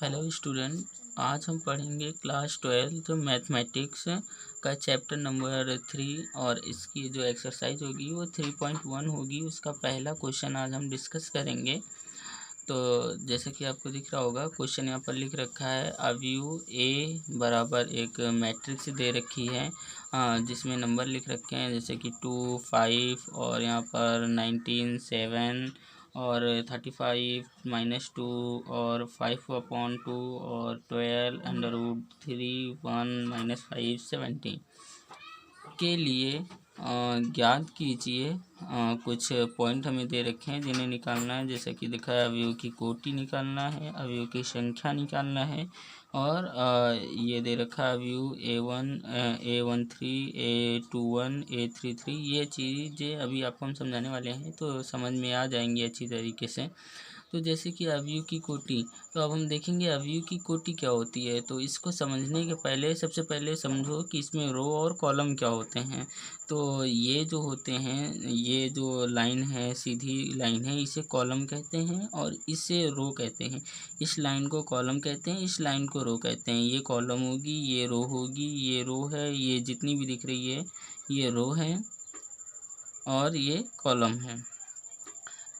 Hello student. आज हम पढ़ेंगे क्लास 12 मैथमेटिक्स का चैप्टर नंबर 3 और इसकी जो एक्सरसाइज होगी वो 3.1 होगी। उसका पहला क्वेश्चन आज हम डिस्कस करेंगे। तो जैसे कि आपको दिख रहा होगा, क्वेश्चन यहाँ पर लिख रखा है अवयव ए बराबर एक मैट्रिक्स दे रखी है जिसमें नंबर लिख रखे हैं जैसे कि 2, 5 और यहाँ पर 19, 7 और 35, -2 और 5/2 और 12√3, 1 -5, 17 के लिए ज्ञात कीजिए। कुछ पॉइंट हमें दे रखे हैं जिन्हें निकालना है, जैसे कि दिखा है अवयव की कोटि निकालना है, अवयव की संख्या निकालना है और ये दे रखा है अवयव A1, A13, A21, A33। ये चीज़ें अभी आपको हम समझाने वाले हैं तो समझ में आ जाएंगी अच्छी तरीके से। तो जैसे कि अवयव की कोटि, तो अब हम देखेंगे अवयव की कोटि क्या होती है। तो इसको समझने के पहले सबसे पहले समझो कि इसमें रो और कॉलम क्या होते हैं। तो ये जो होते हैं, ये जो लाइन है, सीधी लाइन है, इसे कॉलम कहते हैं और इसे रो कहते हैं। इस लाइन को कॉलम कहते हैं, इस लाइन को रो कहते हैं। ये कॉलम होगी, ये रो होगी, ये रो है, ये जितनी भी दिख रही है ये रो है और ये कॉलम है।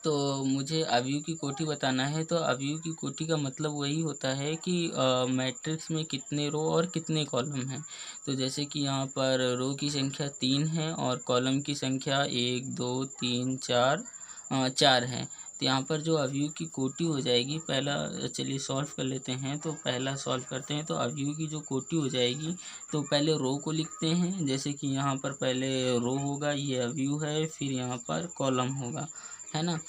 तो मुझे अवयव की कोटि बताना है। तो अवयव की कोटि का मतलब वही होता है कि मैट्रिक्स में कितने रो और कितने कॉलम हैं। तो जैसे कि यहाँ पर रो की संख्या 3 है और कॉलम की संख्या 1, 2, 3, 4 4 है। तो यहाँ पर जो अवयव की कोटि हो जाएगी, पहला चलिए सॉल्व कर लेते हैं। तो पहला सॉल्व करते हैं। तो अवयव की जो कोटि हो जाएगी, तो पहले रो को लिखते हैं। जैसे कि यहाँ पर पहले रो होगा, ये अवयव है, फिर यहाँ पर कॉलम होगा, है ना।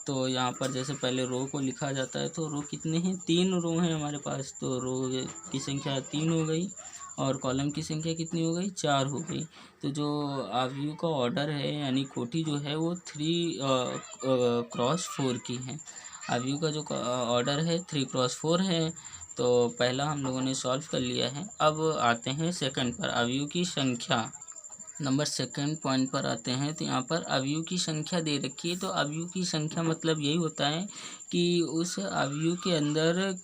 तो यहाँ पर जैसे पहले रो को लिखा जाता है। तो रो कितने हैं? 3 रो हैं हमारे पास। तो रो की संख्या 3 हो गई और कॉलम की संख्या कितनी हो गई? 4 हो गई। तो जो अवयव का ऑर्डर है यानी कोटि जो है वो 3x4 की है। अवयव का जो ऑर्डर है 3x4 है। तो पहला हम लोगों ने सॉल्व कर लिया है। अब आते हैं सेकंड पर, अवयव की संख्या। नंबर सेकंड पॉइंट पर आते हैं। तो यहाँ पर अवयव की संख्या दे रखी है। तो अवयव की संख्या मतलब यही होता है कि उस अवयव के अंदर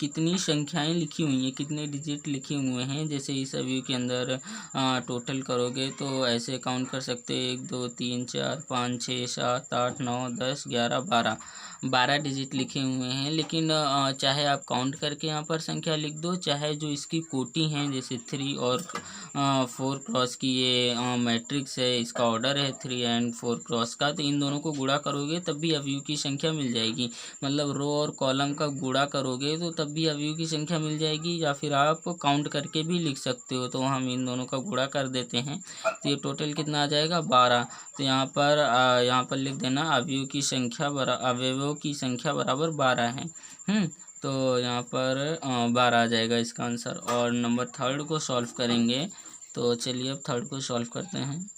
कितनी संख्याएं लिखी हुई हैं, कितने डिजिट लिखे हुए हैं। जैसे इस अवयव के अंदर टोटल करोगे तो ऐसे काउंट कर सकते हैं 1, 2, 3, 4, 5, 6, 7, 8, 9, 10, 11, 12 डिजिट लिखे हुए हैं। लेकिन चाहे आप काउंट करके यहाँ पर संख्या लिख दो, चाहे जो इसकी कोटि हैं जैसे 3 और 4 क्रॉस की ये मैट्रिक्स है, इसका ऑर्डर है 3 एंड 4 क्रॉस का, तो इन दोनों को गुणा करोगे तब भी अवयव की संख्या मिल जाएगी। मतलब रो और कॉलम का गुणा करोगे तो तब भी अवयव की संख्या मिल जाएगी, या फिर आप काउंट करके भी लिख सकते हो। तो हम इन दोनों का गुणा कर देते हैं तो ये टोटल कितना आ जाएगा? 12। तो यहाँ पर लिख देना अवयवों की संख्या बराबर 12 है। तो यहाँ पर 12 आ जाएगा इसका आंसर। और नंबर थर्ड को सॉल्व करेंगे। तो चलिए अब थर्ड को सॉल्व करते हैं।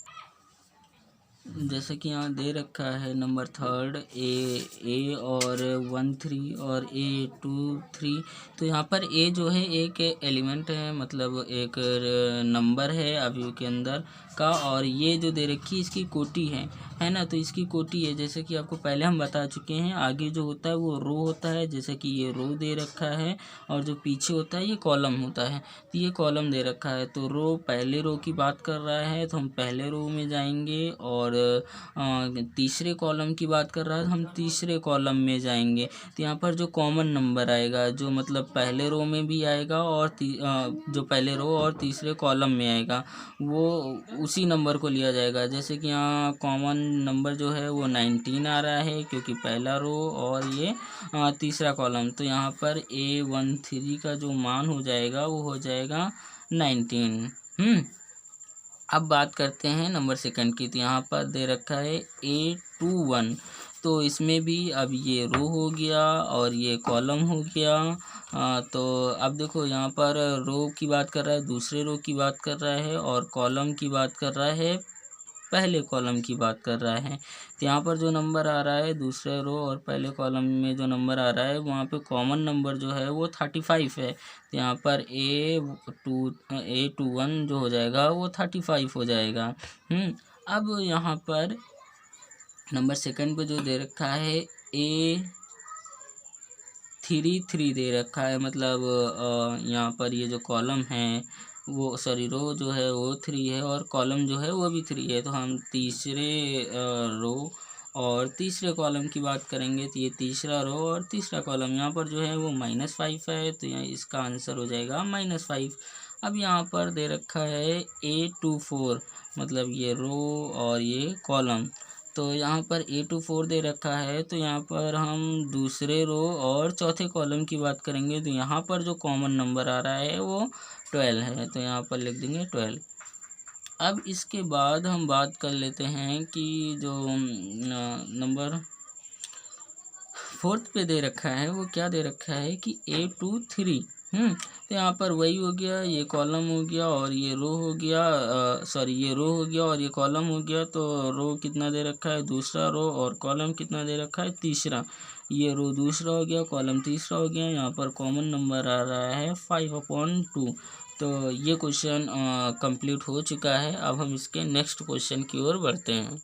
जैसे कि यहाँ दे रखा है नंबर थर्ड ए और 1, 3 और A2, 3। तो यहाँ पर ए जो है एक एलिमेंट है, मतलब एक नंबर है अवयव के अंदर का, और ये जो दे रखी है इसकी कोटि है ना। तो इसकी कोटि है, जैसे कि आपको पहले हम बता चुके हैं। आगे जो होता है वो रो होता है, जैसे कि ये रो दे रखा है, और जो पीछे होता है ये कॉलम होता है। तो ये कॉलम दे रखा है। तो रो, पहले रो की बात कर रहा है तो हम पहले रो में जाएंगे, और तीसरे कॉलम की बात कर रहा है तो हम तीसरे कॉलम में जाएंगे। तो यहाँ पर जो कॉमन नंबर आएगा, जो मतलब पहले रो में भी आएगा और जो पहले रो और तीसरे कॉलम में आएगा, वो उसी नंबर को लिया जाएगा। जैसे कि यहाँ कॉमन नंबर जो है वो 19 आ रहा है, क्योंकि पहला रो और ये तीसरा कॉलम। तो यहाँ पर A13 का जो मान हो जाएगा वो हो जाएगा 19। अब बात करते हैं नंबर सेकंड की। तो यहाँ पर दे रखा है A21। तो इसमें भी अब ये रो हो गया और ये कॉलम हो गया। तो अब देखो यहाँ पर रो की बात कर रहा है, दूसरे रो की बात कर रहा है, और कॉलम की बात कर रहा है, पहले कॉलम की बात कर रहा है। तो यहाँ पर जो नंबर आ रहा है दूसरे रो और पहले कॉलम में जो नंबर आ रहा है, वहाँ पे कॉमन नंबर जो है वो 35 है। तो यहाँ पर A21 जो हो जाएगा वो 35 हो जाएगा। अब यहाँ पर नंबर सेकंड पे जो दे रखा है A3 3 दे रखा है, मतलब यहाँ पर ये जो कॉलम है वो सॉरी रो जो है वो 3 है और कॉलम जो है वो भी 3 है। तो हम तीसरे रो और तीसरे कॉलम की बात करेंगे तो ये तीसरा रो और तीसरा कॉलम यहाँ पर जो है वो -5 है, तो यहाँ इसका आंसर हो जाएगा -5। अब यहाँ पर दे रखा है A to 4, मतलब ये रो और ये कॉलम, तो यहाँ पर A to 4 दे रखा है। तो यहाँ पर हम दूसरे रो और चौथे कॉलम की बात करेंगे तो यहाँ पर जो कॉमन नंबर आ रहा है वो 12 है, तो यहाँ पर लिख देंगे 12। अब इसके बाद हम बात कर लेते हैं कि जो नंबर 4th पे दे रखा है वो क्या दे रखा है कि A to 3। तो यहाँ पर वही हो गया, ये कॉलम हो गया और ये रो हो गया, सॉरी ये रो हो गया और ये कॉलम हो गया। तो रो कितना दे रखा है, दूसरा रो, और कॉलम कितना दे रखा है, तीसरा। ये रो दूसरा हो गया, कॉलम तीसरा हो गया। यहाँ पर कॉमन नंबर आ रहा है 5/2। तो ये क्वेश्चन कंप्लीट हो चुका है। अब हम इसके नेक्स्ट क्वेश्चन की ओर बढ़ते हैं।